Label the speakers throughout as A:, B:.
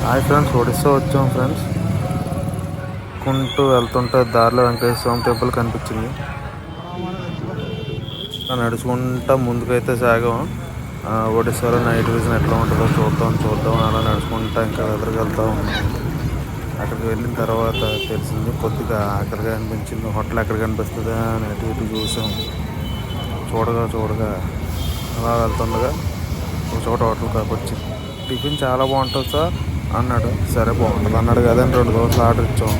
A: Hi friends, Odisha వచ్చాం friends. కుంటూ వెళ్తుంటే దారిలో వెంకటేశ్వర స్వామి టెంపుల్ కనిపించింది. నడుచుకుంటా ముందుకైతే సాగాం. ఒడిస్సాలో నైట్ విజన్ ఎట్లా ఉంటుందో చూద్దాం అలా నడుచుకుంటా ఇంకా ఎదురుకెళ్తా ఉన్నాం. అక్కడికి వెళ్ళిన తర్వాత తెలిసింది, కొద్దిగా ఆకలిగా అనిపించింది. హోటల్ ఎక్కడ కనిపిస్తుందా అని అటు ఇటు చూసాం. చూడగా అలా వెళ్తుండగా ఒక చోట హోటల్ కాకొచ్చింది. టిఫిన్ చాలా బాగుంటుంది సార్ అన్నాడు. సరే బాగుంటుంది అన్నాడు కదా అని 2 దోశలు ఆర్డర్ ఇచ్చాం.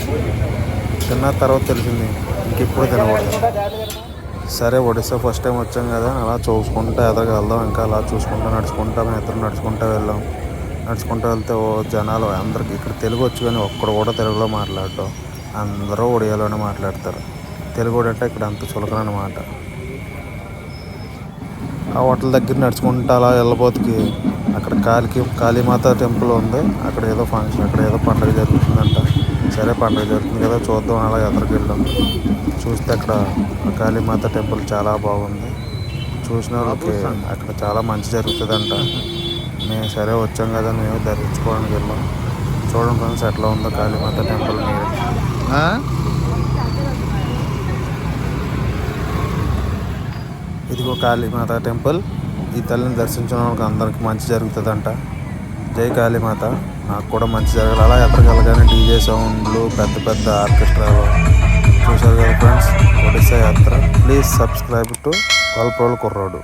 A: తిన్న తర్వాత తెలిసింది ఇంకెప్పుడు తినకూడదు. సరే ఒడిస్సా ఫస్ట్ టైం వచ్చాం కదా అలా చూసుకుంటూ ఎదురుగా వెళ్దాం. ఇంకా అలా చూసుకుంటూ మేము ఇద్దరు నడుచుకుంటూ వెళ్ళాం. నడుచుకుంటూ వెళ్తే జనాలు అందరికి ఇక్కడ తెలుగు వచ్చు కానీ ఒక్కడు కూడా తెలుగులో మాట్లాడటం, అందరూ ఒడియాలోనే మాట్లాడతారు. తెలుగు అంటే ఇక్కడ అంత చులకన అన్నమాట. ఆ హోటల్ దగ్గర నడుచుకుంటూ అలా వెళ్ళబోతుకి అక్కడ కాళీమాత టెంపుల్ ఉంది. అక్కడ ఏదో ఫంక్షన్, అక్కడ ఏదో పండుగ జరుగుతుందంట. సరే పండుగ జరుగుతుంది కదా చూద్దాం అలా ఎదురుకి వెళ్ళాం. చూస్తే అక్కడ కాళీమాత టెంపుల్ చాలా బాగుంది. చూసిన వాళ్ళకి అక్కడ చాలా మంచి జరుగుతుందంట. మేము సరే వచ్చాం కదా మేము దర్శించుకోవడానికి వెళ్ళాం. చూడండి ఫ్రెండ్స్ ఎట్లా ఉందో కాళీమాత టెంపుల్. మీరు ఇదిగో కాళీమాత టెంపుల్. ఈ తల్లిని దర్శించిన వాళ్ళకి అందరికి మంచి జరుగుతుందంట. జై కాళీమాత. నాకు కూడా మంచి జరగాలి. అలా ఎక్కడికెళ్ళగానే డీజే సౌండ్లు, పెద్ద ఆర్కెస్ట్రాలు చూశారు కదా ఫ్రెండ్స్. ఒడిస్సా యాత్ర. ప్లీజ్ సబ్స్క్రైబ్ టు వల్ప్రోల్ కుర్రోడు.